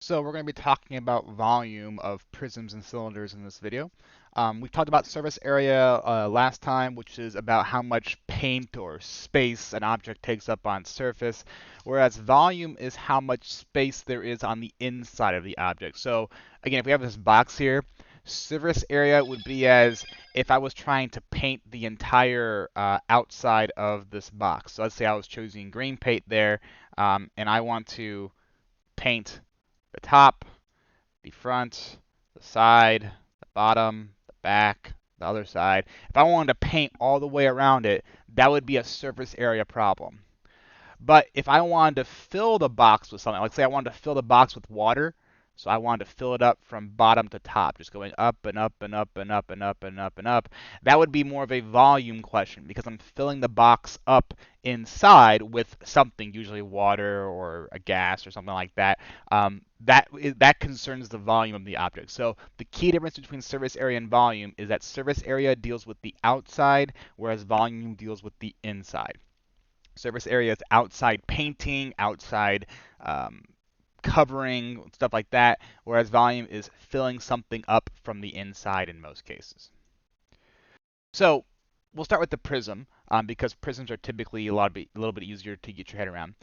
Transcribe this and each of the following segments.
So we're going to be talking about volume of prisms and cylinders in this video. We talked about surface area last time, which is about how much paint or space an object takes up on surface, whereas volume is how much space there is on the inside of the object. So again, if we have this box here, surface area would be as if I was trying to paint the entire outside of this box. So let's say I was choosing green paint there, and I want to paint the top, the front, the side, the bottom, the back, the other side. If I wanted to paint all the way around it, that would be a surface area problem. But if I wanted to fill the box with something, like say I wanted to fill the box with water, so I wanted to fill it up from bottom to top, just going up and up and up and up and up and up and up, that would be more of a volume question because I'm filling the box up inside with something, usually water or a gas or something like that. That concerns the volume of the object. So the key difference between surface area and volume is that surface area deals with the outside, whereas volume deals with the inside. Surface area is outside painting, outside um, covering, stuff like that, whereas volume is filling something up from the inside in most cases. So we'll start with the prism because prisms are typically a little bit easier to get your head around.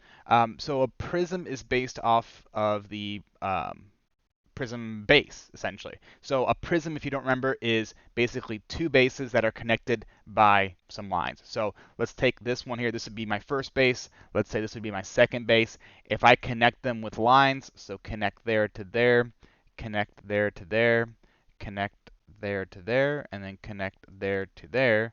So a prism is based off of the prism base, essentially. So a prism, if you don't remember, is basically two bases that are connected by some lines. So let's take this one here. This would be my first base. Let's say this would be my second base. If I connect them with lines, so connect there to there, connect there to there, connect there to there, and then connect there to there,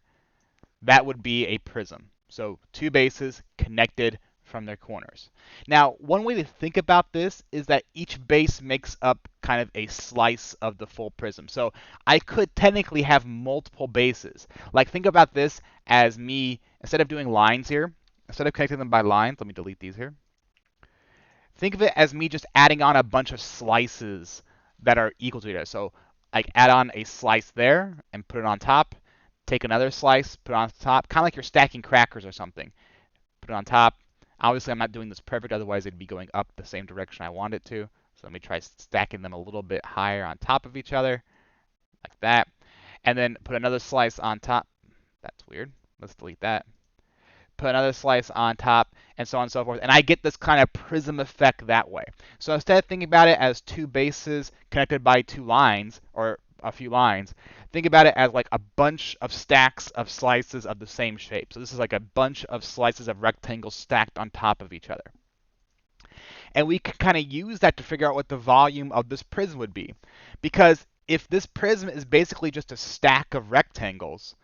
that would be a prism. So two bases connected from their corners. Now, one way to think about this is that each base makes up kind of a slice of the full prism. So I could technically have multiple bases. Like think about this as me, instead of doing lines here, instead of connecting them by lines, let me delete these here. Think of it as me just adding on a bunch of slices that are equal to each other. So I add on a slice there and put it on top, take another slice, put it on top, kind of like you're stacking crackers or something. Put it on top. Obviously, I'm not doing this perfect, otherwise it'd be going up the same direction I want it to. So let me try stacking them a little bit higher on top of each other, like that. And then put another slice on top. That's weird. Let's delete that. Put another slice on top, and so on and so forth. And I get this kind of prism effect that way. So instead of thinking about it as two bases connected by two lines, or a few lines, think about it as like a bunch of stacks of slices of the same shape. So this is like a bunch of slices of rectangles stacked on top of each other. And we can kind of use that to figure out what the volume of this prism would be. Because if this prism is basically just a stack of rectangles,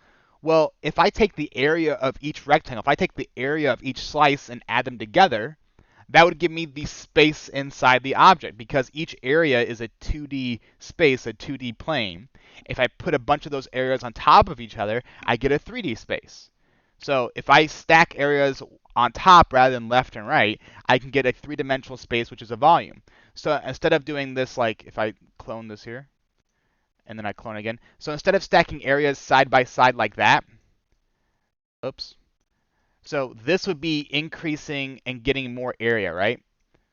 well, if I take the area of each rectangle, if I take the area of each slice and add them together, that would give me the space inside the object because each area is a 2D space, a 2D plane. If I put a bunch of those areas on top of each other, I get a 3D space. So if I stack areas on top rather than left and right, I can get a three-dimensional space, which is a volume. So instead of doing this, like if I clone this here, and then I clone again. So instead of stacking areas side by side like that, oops. So this would be increasing and getting more area, right?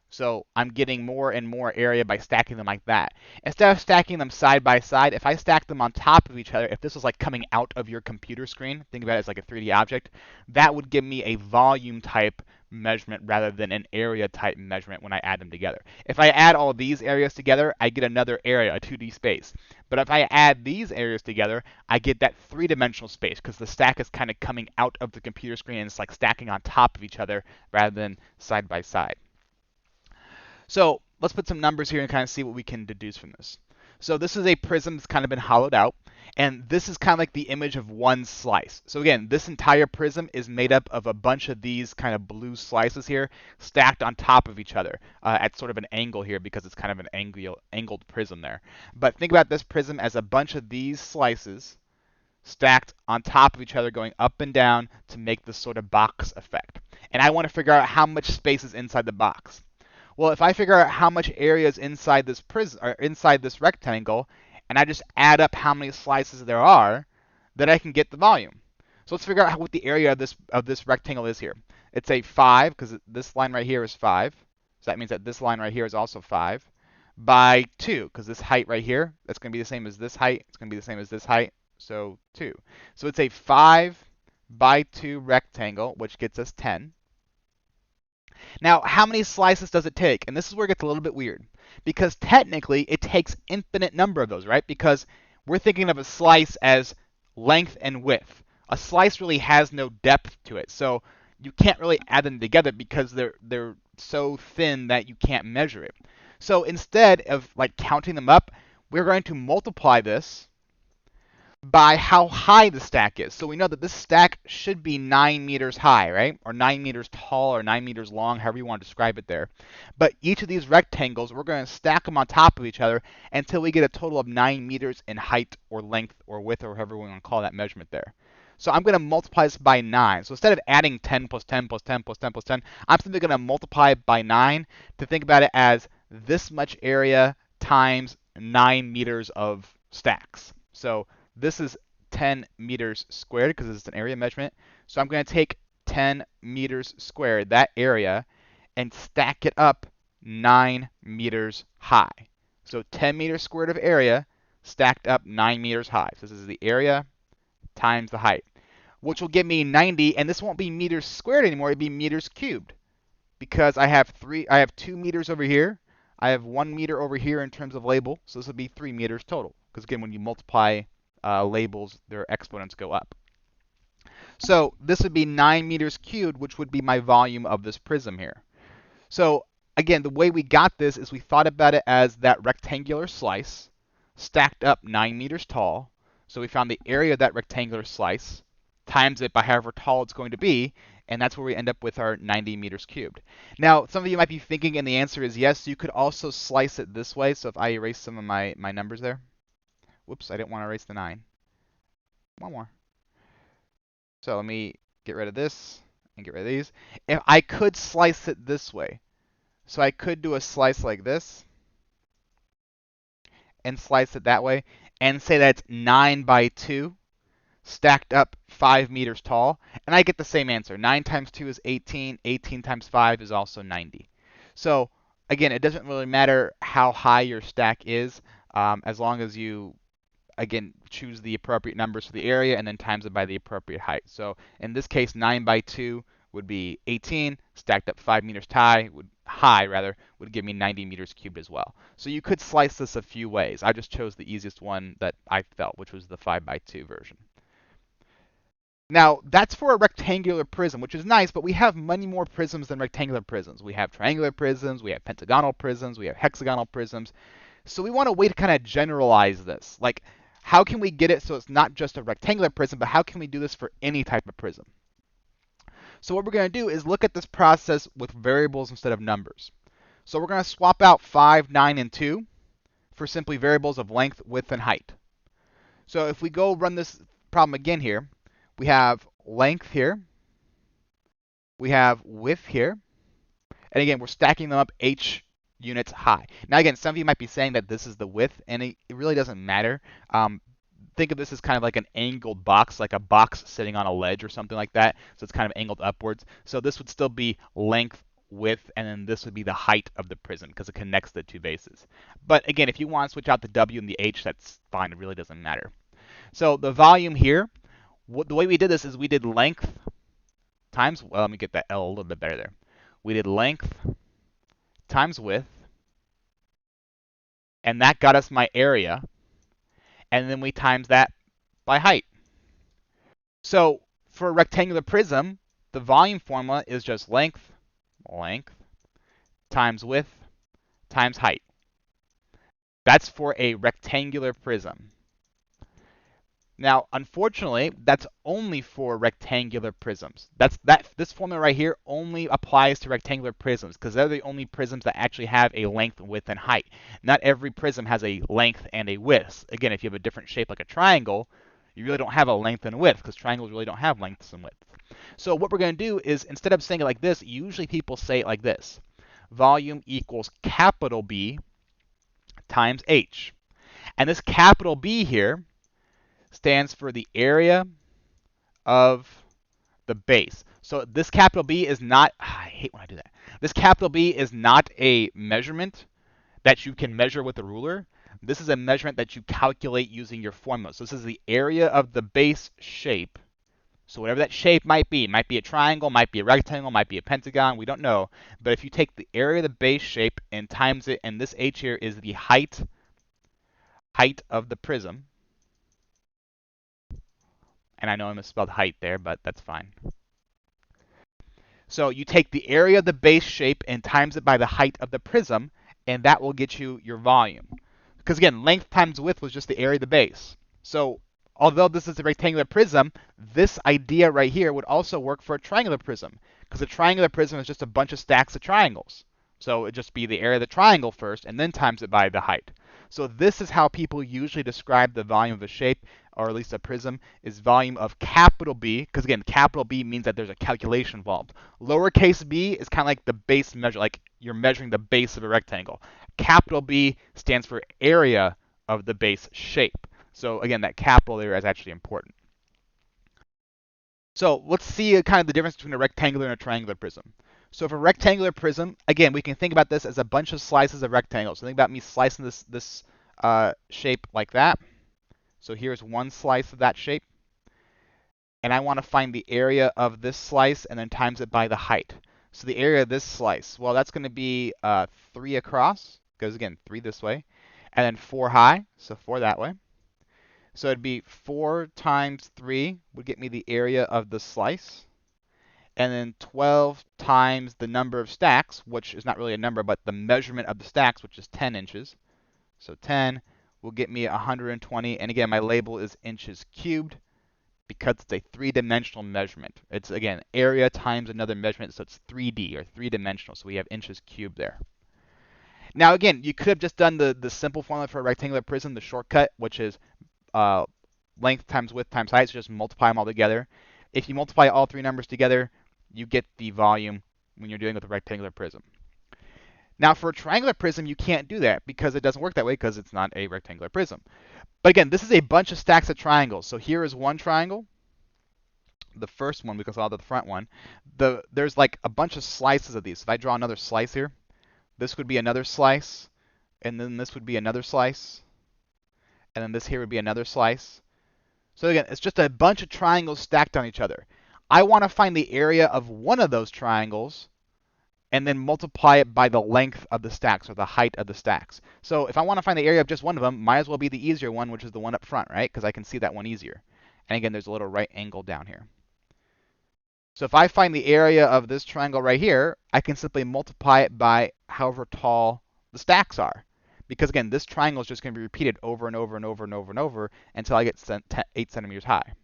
So I'm getting more and more area by stacking them like that. Instead of stacking them side by side, if I stack them on top of each other, if this was like coming out of your computer screen, think about it as like a 3D object, that would give me a volume type measurement rather than an area type measurement when I add them together. If I add all these areas together, I get another area, a 2D space. But if I add these areas together, I get that three-dimensional space because the stack is kind of coming out of the computer screen and it's like stacking on top of each other rather than side by side. So let's put some numbers here and kind of see what we can deduce from this. So this is a prism that's kind of been hollowed out, and this is kind of like the image of one slice. So again, this entire prism is made up of a bunch of these kind of blue slices here stacked on top of each other at sort of an angle here because it's kind of an angled prism there. But think about this prism as a bunch of these slices stacked on top of each other going up and down to make this sort of box effect. And I want to figure out how much space is inside the box. Well, if I figure out how much area is inside this prism or inside this rectangle, and I just add up how many slices there are, then I can get the volume. So let's figure out what the area of this rectangle is here. It's a 5 because this line right here is 5. So that means that this line right here is also 5. by 2, because this height right here, that's going to be the same as this height. It's going to be the same as this height, so 2. So it's a 5 by 2 rectangle, which gets us 10. Now, how many slices does it take? And this is where it gets a little bit weird, because technically it takes infinite number of those, right? Because we're thinking of a slice as length and width. A slice really has no depth to it, so you can't really add them together because they're so thin that you can't measure it. So instead of like counting them up, we're going to multiply this by how high the stack is. So we know that this stack should be 9 meters high, right? Or 9 meters tall or 9 meters long, however you want to describe it there. But each of these rectangles, we're going to stack them on top of each other until we get a total of 9 meters in height or length or width or however we want to call that measurement there. So I'm going to multiply this by 9. So instead of adding 10 plus 10 plus 10 plus 10 plus 10, I'm simply going to multiply it by 9 to think about it as this much area times 9 meters of stacks. So this is 10 meters squared because it's an area measurement. So I'm going to take 10 meters squared, that area, and stack it up 9 meters high. So 10 meters squared of area stacked up 9 meters high. So this is the area times the height, which will give me 90, and this won't be meters squared anymore, it'll be meters cubed because I have 2 meters over here. I have 1 meter over here in terms of label, so this will be 3 meters total. Because again, when you multiply labels, their exponents go up. So this would be 9 meters cubed, which would be my volume of this prism here. So again, the way we got this is we thought about it as that rectangular slice stacked up 9 meters tall. So we found the area of that rectangular slice, times it by however tall it's going to be, and that's where we end up with our 90 meters cubed. Now, some of you might be thinking, and the answer is yes, you could also slice it this way. So if I erase some of my numbers there. Whoops, I didn't want to erase the 9. One more. So let me get rid of this and get rid of these. If I could slice it this way. So I could do a slice like this and slice it that way and say that's 9 by 2 stacked up 5 meters tall. And I get the same answer. 9 times 2 is 18. 18 times 5 is also 90. So again, it doesn't really matter how high your stack is as long as you again, choose the appropriate numbers for the area and then times it by the appropriate height. So in this case, 9 by 2 would be 18, stacked up 5 meters high, would give me 90 meters cubed as well. So you could slice this a few ways. I just chose the easiest one that I felt, which was the 5 by 2 version. Now, that's for a rectangular prism, which is nice, but we have many more prisms than rectangular prisms. We have triangular prisms, we have pentagonal prisms, we have hexagonal prisms. So we want a way to kind of generalize this. Like, how can we get it so it's not just a rectangular prism, but how can we do this for any type of prism? So what we're going to do is look at this process with variables instead of numbers. So we're going to swap out 5, 9, and 2 for simply variables of length, width, and height. So if we go run this problem again here, we have length here, we have width here, and again, we're stacking them up h units high. Now again, some of you might be saying that this is the width, and it really doesn't matter. Think of this as kind of like an angled box, like a box sitting on a ledge or something like that. So it's kind of angled upwards. So this would still be length, width, and then this would be the height of the prism because it connects the two bases. But again, if you want to switch out the W and the H, that's fine. It really doesn't matter. So the volume here, the way we did this is we did length times, well, let me get that L a little bit better there. We did length times width, and that got us my area, and then we times that by height. So for a rectangular prism, the volume formula is just length times width times height. That's for a rectangular prism. Now, unfortunately, that's only for rectangular prisms. This formula right here only applies to rectangular prisms because they're the only prisms that actually have a length, width, and height. Not every prism has a length and a width. Again, if you have a different shape like a triangle, you really don't have a length and a width because triangles really don't have lengths and widths. So what we're going to do is, instead of saying it like this, usually people say it like this. Volume equals capital B times H. And this capital B here stands for the area of the base. So this capital B is not, I hate when I do that. This capital B is not a measurement. that you can measure with a ruler. This is a measurement that you calculate using your formula. So this is the area of the base shape. So whatever that shape might be a triangle, might be a rectangle, might be a pentagon, we don't know. But if you take the area of the base shape and times it, and this h here is the height of the prism. And I know I misspelled height there, but that's fine. So you take the area of the base shape and times it by the height of the prism, and that will get you your volume. Because again, length times width was just the area of the base. So although this is a rectangular prism, this idea right here would also work for a triangular prism. Because a triangular prism is just a bunch of stacks of triangles. So it'd just be the area of the triangle first, and then times it by the height. So this is how people usually describe the volume of a shape, or at least a prism, is volume of capital B, because again, capital B means that there's a calculation involved. Lowercase b is kind of like the base measure, like you're measuring the base of a rectangle. Capital B stands for area of the base shape. So again, that capital there is actually important. So let's see kind of the difference between a rectangular and a triangular prism. So for a rectangular prism, again, we can think about this as a bunch of slices of rectangles. So think about me slicing this shape like that. So here's one slice of that shape. And I want to find the area of this slice and then times it by the height. So the area of this slice, well, that's going to be 3 across, because again, 3 this way, and then 4 high, so 4 that way. So it'd be 4 times 3 would get me the area of the slice. And then 12 times the number of stacks, which is not really a number, but the measurement of the stacks, which is 10 inches. So 10 will get me 120. And again, my label is inches cubed because it's a 3-dimensional measurement. It's, again, area times another measurement, so it's 3D or 3-dimensional. So we have inches cubed there. Now, again, you could have just done the simple formula for a rectangular prism, the shortcut, which is length times width times height, so just multiply them all together. If you multiply all 3 numbers together, you get the volume when you're dealing with a rectangular prism. Now for a triangular prism, you can't do that because it doesn't work that way because it's not a rectangular prism. But again, this is a bunch of stacks of triangles. So here is one triangle, the first one because I'll do the front one. There's like a bunch of slices of these. If I draw another slice here, this would be another slice, and then this would be another slice, and then this here would be another slice. So again, it's just a bunch of triangles stacked on each other. I want to find the area of one of those triangles and then multiply it by the length of the stacks or the height of the stacks. So if I want to find the area of just one of them, might as well be the easier one, which is the one up front, right? Because I can see that one easier. And again, there's a little right angle down here. So if I find the area of this triangle right here, I can simply multiply it by however tall the stacks are. Because again, this triangle is just going to be repeated over and over and over and over and over until I get 8 centimeters high.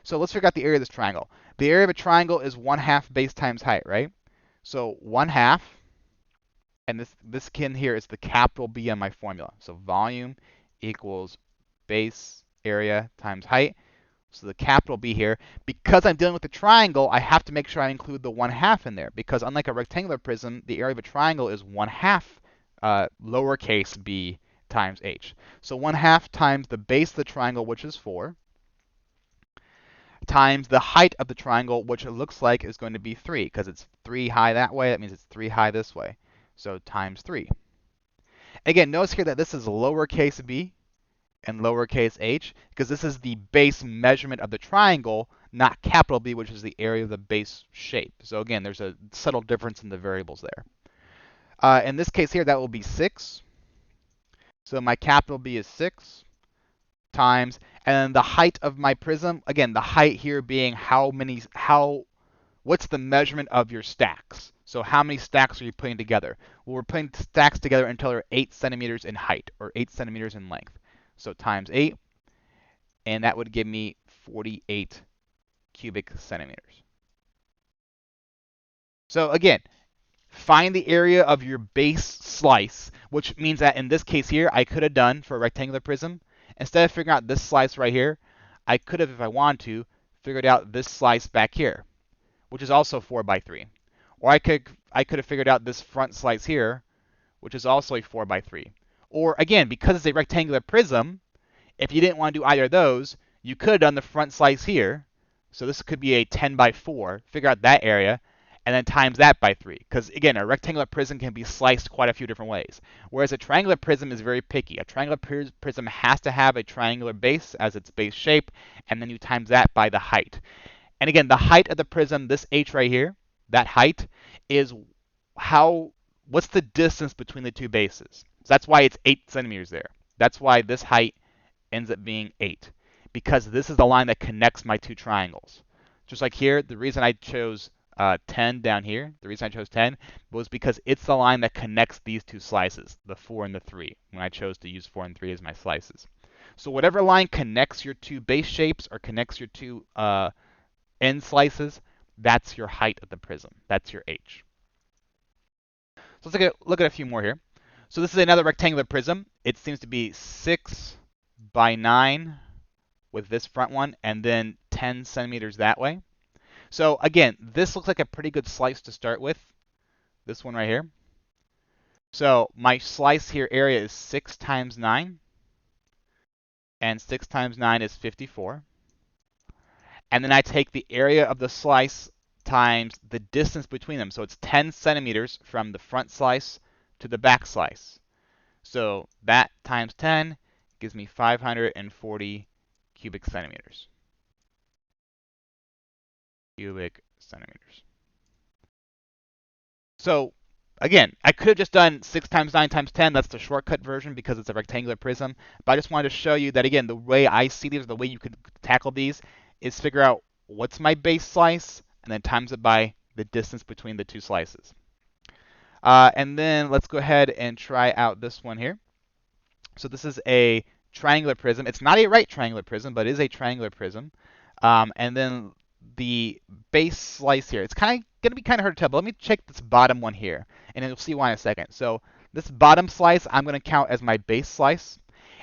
So let's figure out the area of this triangle. The area of a triangle is 1/2 base times height, right? So 1/2, and this kin here is the capital B on my formula. So volume equals base area times height. So the capital B here, because I'm dealing with a triangle, I have to make sure I include the 1/2 in there. Because unlike a rectangular prism, the area of a triangle is 1/2 lowercase b times h. So 1/2 times the base of the triangle, which is 4, times the height of the triangle, which it looks like is going to be 3, because it's 3 high that way. That means it's 3 high this way. So times 3. Again, notice here that this is lowercase b and lowercase h, because this is the base measurement of the triangle, not capital B, which is the area of the base shape. So again, there's a subtle difference in the variables there. In this case here, that will be 6. So my capital B is 6 times, and then the height of my prism, again, the height here being what's the measurement of your stacks? So how many stacks are you putting together? Well, we're putting stacks together until they're 8 centimeters in height, or 8 centimeters in length. So times 8, and that would give me 48 cubic centimeters. So again, find the area of your base slice, which means that in this case here, I could have done for a rectangular prism, instead of figuring out this slice right here, I could have, if I wanted to, figured out this slice back here, which is also 4 by 3. Or I could have figured out this front slice here, which is also a 4 by 3. Or again, because it's a rectangular prism, if you didn't want to do either of those, you could have done the front slice here. So this could be a 10 by 4. Figure out that area. and then times that by 3. Because again, a rectangular prism can be sliced quite a few different ways. Whereas a triangular prism is very picky. A triangular prism has to have a triangular base as its base shape, and then you times that by the height. And again, the height of the prism, this h right here, that height is what's the distance between the two bases. So that's why it's 8 centimeters there. That's why this height ends up being 8, because this is the line that connects my two triangles. Just like here, the reason I chose 10 down here, the reason I chose 10 was because it's the line that connects these two slices, the 4 and the 3, when I chose to use 4 and 3 as my slices. So whatever line connects your two base shapes or connects your two end slices, that's your height of the prism. That's your h. So let's look at a few more here. So this is another rectangular prism. It seems to be 6 by 9 with this front one, and then 10 centimeters that way. So again, this looks like a pretty good slice to start with, this one right here. So my slice here area is 6 times 9, and 6 times 9 is 54. And then I take the area of the slice times the distance between them. So it's 10 centimeters from the front slice to the back slice. So that times 10 gives me 540 cubic centimeters. So again, I could have just done 6 times 9 times 10. That's the shortcut version because it's a rectangular prism. But I just wanted to show you that, again, the way I see these, the way you could tackle these, is figure out what's my base slice and then times it by the distance between the two slices. And then let's go ahead and try out this one here. So this is a triangular prism. It's not a right triangular prism, but it is a triangular prism. And then the base slice here, it's going to be kind of hard to tell, but let me check this bottom one here, and you'll see why in a second. So this bottom slice, I'm going to count as my base slice.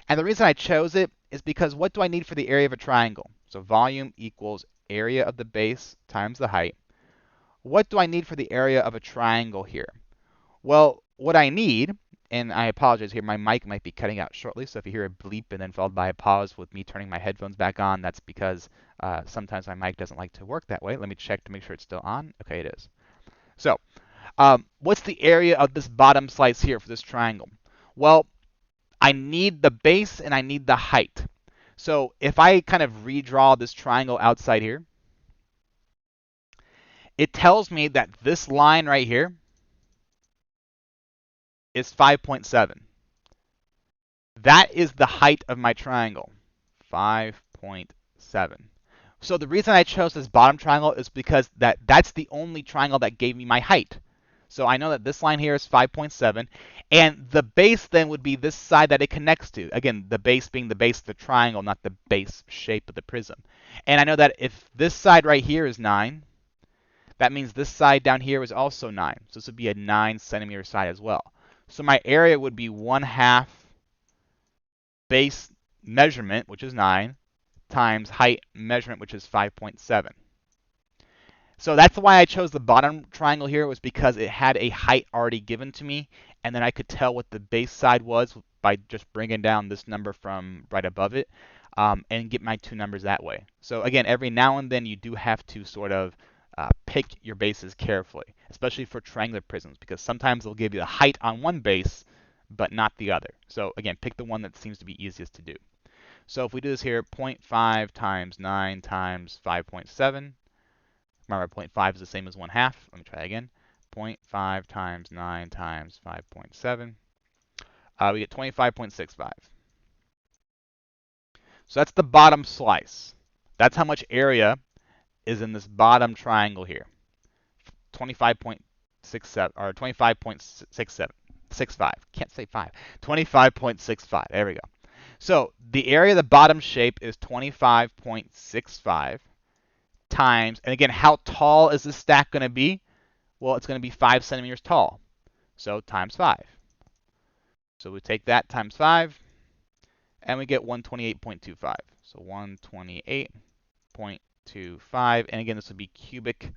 And the reason I chose it is because what do I need for the area of a triangle? So volume equals area of the base times the height. What do I need for the area of a triangle here? Well, what I need, and I apologize here, my mic might be cutting out shortly, so if you hear a bleep and then followed by a pause with me turning my headphones back on, that's because sometimes my mic doesn't like to work that way. Let me check to make sure it's still on. Okay, it is. So what's the area of this bottom slice here for this triangle? Well, I need the base and I need the height. So if I kind of redraw this triangle outside here, it tells me that this line right here is 5.7. That is the height of my triangle, 5.7. So the reason I chose this bottom triangle is because that's the only triangle that gave me my height. So I know that this line here is 5.7, and the base then would be this side that it connects to. Again, the base being the base of the triangle, not the base shape of the prism. And I know that if this side right here is 9, that means this side down here is also 9. So this would be a 9 centimeter side as well. So my area would be 1/2 base measurement, which is 9, times height measurement, which is 5.7. So that's why I chose the bottom triangle here, was because it had a height already given to me, and then I could tell what the base side was by just bringing down this number from right above it, and get my two numbers that way. So again, every now and then you do have to sort of pick your bases carefully, especially for triangular prisms, because sometimes they'll give you the height on one base, but not the other. So again, pick the one that seems to be easiest to do. So if we do this here, 0.5 times 9 times 5.7. Remember, 0.5 is the same as 1/2. Let me try again. 0.5 times 9 times 5.7. We get 25.65. So that's the bottom slice. That's how much area is in this bottom triangle here. 25.67 or 25.65. Can't say 5. 25.65. There we go. So the area of the bottom shape is 25.65 times, and again, how tall is this stack going to be? Well, it's going to be 5 centimeters tall. So times 5. So we take that times 5, and we get 128.25. So 128.25, and again, this would be cubic.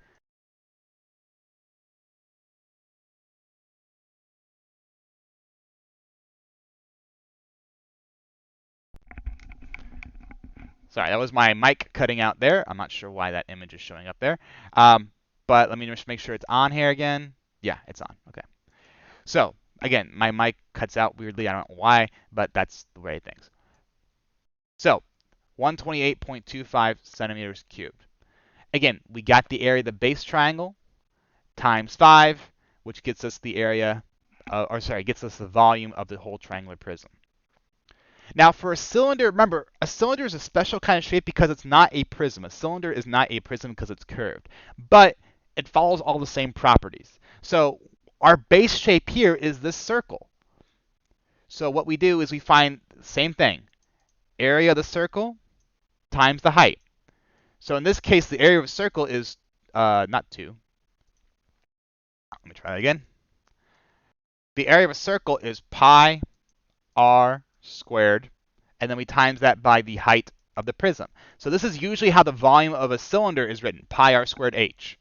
Sorry, that was my mic cutting out there. I'm not sure why that image is showing up there. but let me just make sure it's on here again. Yeah, it's on. Okay. So again, my mic cuts out weirdly. I don't know why, but that's the way things. So 128.25 centimeters cubed. Again, we got the area of the base triangle times 5, which gets us the area, gets us the volume of the whole triangular prism. Now for a cylinder, remember, a cylinder is a special kind of shape because it's not a prism. A cylinder is not a prism because it's curved, but it follows all the same properties. So our base shape here is this circle. So what we do is we find the same thing, area of the circle times the height. So in this case, the area of a circle is not 2. Let me try that again. The area of a circle is pi r squared, and then we times that by the height of the prism. So this is usually how the volume of a cylinder is written, pi r squared h.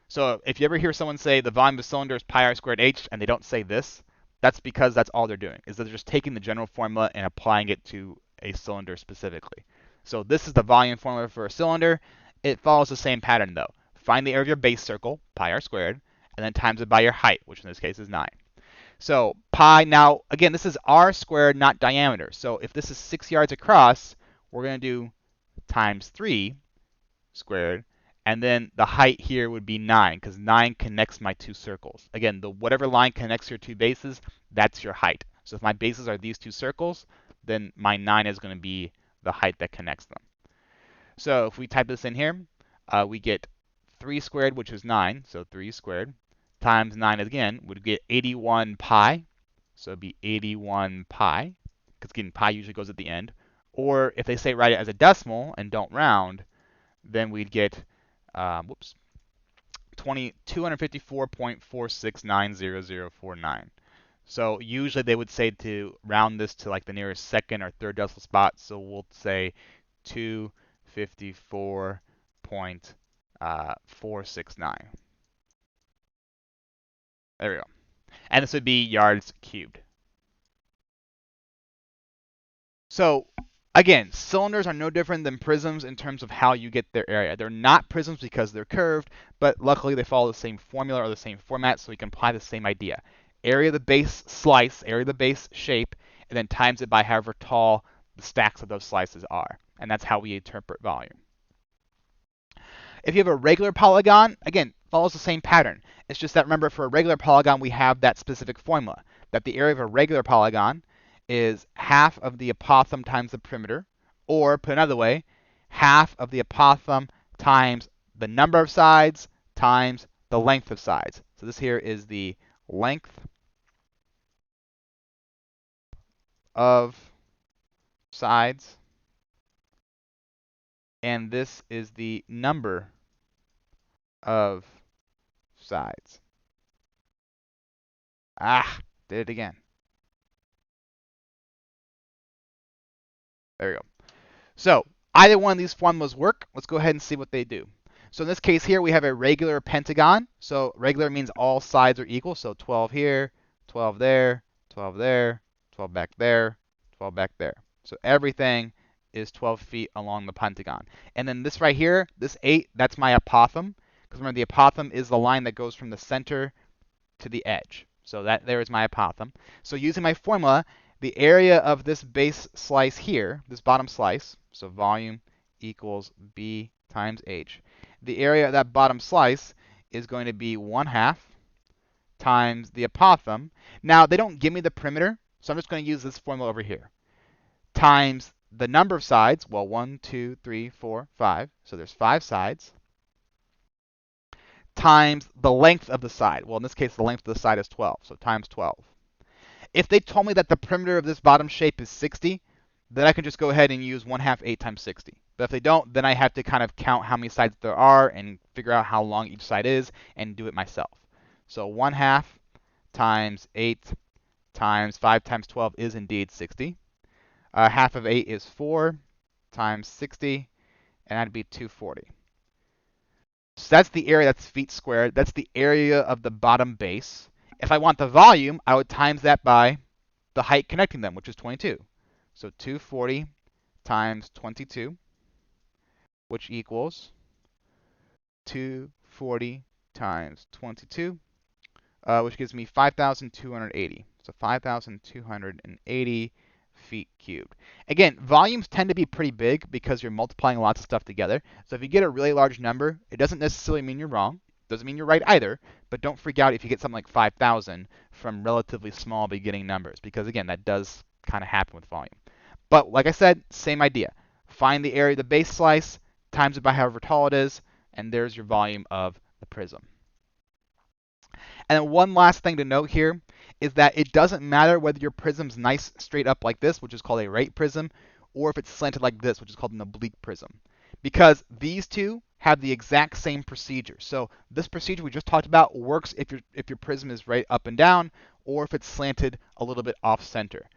So if you ever hear someone say the volume of a cylinder is pi r squared h, and they don't say this, that's because that's all they're doing, is that they're just taking the general formula and applying it to a cylinder specifically. So this is the volume formula for a cylinder. It follows the same pattern though. Find the area of your base circle, pi r squared, and then times it by your height, which in this case is 9. So pi, now again, this is r squared, not diameter. So if this is 6 yards across, we're going to do times 3 squared, and then the height here would be 9, because 9 connects my two circles. Again, whatever line connects your two bases, that's your height. So if my bases are these two circles, then my 9 is going to be the height that connects them. So if we type this in here, we get 3 squared, which is 9, so 3 squared, times 9 again would get 81 pi. So it'd be 81 pi, because again, pi usually goes at the end. Or if they say write it as a decimal and don't round, then we'd get, 254.46900049. So usually they would say to round this to like the nearest second or third decimal spot. So we'll say 254.469. There we go. And this would be yards cubed. So again, cylinders are no different than prisms in terms of how you get their area. They're not prisms because they're curved, but luckily they follow the same formula or the same format, so we can apply the same idea. Area of the base slice, area of the base shape, and then times it by however tall the stacks of those slices are. And that's how we interpret volume. If you have a regular polygon, again, follows the same pattern. It's just that, remember, for a regular polygon, we have that specific formula, that the area of a regular polygon is half of the apothem times the perimeter, or put another way, half of the apothem times the number of sides times the length of sides. So this here is the length of sides, and this is the number of sides. Did it again. There we go. So either one of these formulas work. Let's go ahead and see what they do. So in this case here, we have a regular pentagon. So regular means all sides are equal. So 12 here, 12 there, 12 there, 12 back there, 12 back there. So everything is 12 feet along the pentagon. And then this right here, this 8, that's my apothem. Because remember, the apothem is the line that goes from the center to the edge. So that there is my apothem. So using my formula, the area of this base slice here, this bottom slice, so volume equals B times H. The area of that bottom slice is going to be 1/2 times the apothem. Now, they don't give me the perimeter, so I'm just going to use this formula over here. Times the number of sides, well, 1, 2, 3, 4, 5. So there's 5 sides. Times the length of the side. Well, in this case, the length of the side is 12, so times 12. If they told me that the perimeter of this bottom shape is 60, then I can just go ahead and use 1/2 8 times 60. But if they don't, then I have to kind of count how many sides there are and figure out how long each side is and do it myself. So 1/2 times 8 times 5 times 12 is indeed 60. Half of 8 is 4 times 60, and that'd be 240. So that's the area, that's feet squared. That's the area of the bottom base. If I want the volume, I would times that by the height connecting them, which is 22. So 240 times 22, which equals 240 times 22, which gives me 5,280. So 5,280 feet cubed. Again, volumes tend to be pretty big because you're multiplying lots of stuff together. So if you get a really large number, it doesn't necessarily mean you're wrong. Doesn't mean you're right either, but don't freak out if you get something like 5,000 from relatively small beginning numbers, because again, that does kind of happen with volume. But like I said, same idea. Find the area of the base slice, times it by however tall it is, and there's your volume of the prism. And then one last thing to note here is that it doesn't matter whether your prism's nice straight up like this, which is called a right prism, or if it's slanted like this, which is called an oblique prism. Because these two have the exact same procedure. So this procedure we just talked about works if your prism is right up and down, or if it's slanted a little bit off center.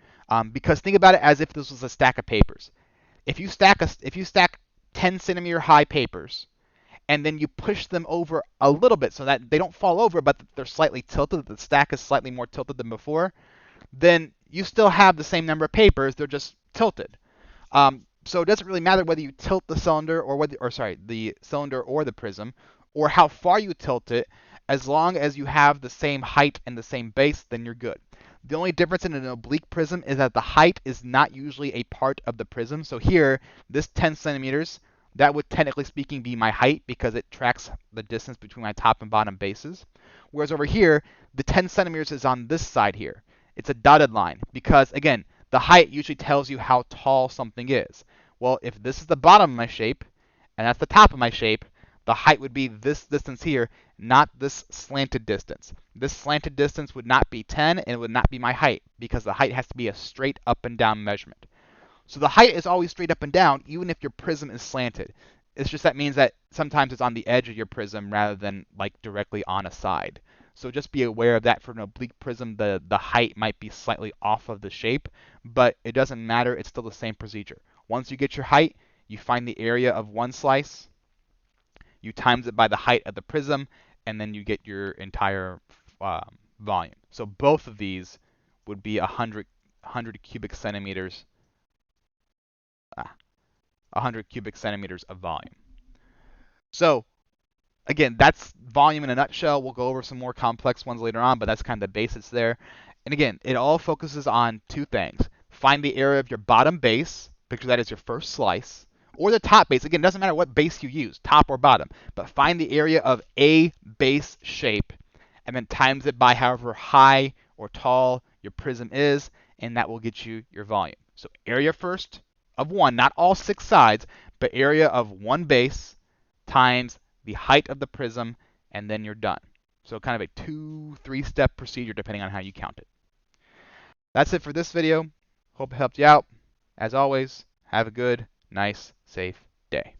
Because think about it as if this was a stack of papers. If you stack 10 centimeter high papers, and then you push them over a little bit so that they don't fall over, but they're slightly tilted, the stack is slightly more tilted than before, then you still have the same number of papers, they're just tilted. So it doesn't really matter whether you tilt the cylinder the cylinder or the prism, or how far you tilt it, as long as you have the same height and the same base, then you're good. The only difference in an oblique prism is that the height is not usually a part of the prism. So here, this 10 centimeters, that would technically speaking be my height because it tracks the distance between my top and bottom bases. Whereas over here, the 10 centimeters is on this side here. It's a dotted line because, again, the height usually tells you how tall something is. Well, if this is the bottom of my shape and that's the top of my shape, the height would be this distance here, not this slanted distance. This slanted distance would not be 10 and it would not be my height because the height has to be a straight up and down measurement. So the height is always straight up and down, even if your prism is slanted. It's just that means that sometimes it's on the edge of your prism rather than like directly on a side. So just be aware of that. For an oblique prism, the height might be slightly off of the shape, but it doesn't matter. It's still the same procedure. Once you get your height, you find the area of one slice, you times it by the height of the prism, and then you get your entire volume. So both of these would be 100 cubic centimeters 100 cubic centimeters of volume. So again, that's volume in a nutshell. We'll go over some more complex ones later on, but that's kind of the basics there. And again, it all focuses on two things. Find the area of your bottom base, because that is your first slice, or the top base. Again, it doesn't matter what base you use, top or bottom, but find the area of a base shape and then times it by however high or tall your prism is, and that will get you your volume. So area first of one, not all six sides, but area of one base times the height of the prism, and then you're done. So kind of a 2-3 step procedure depending on how you count it. That's it for this video. Hope it helped you out. As always, have a good, nice, safe day.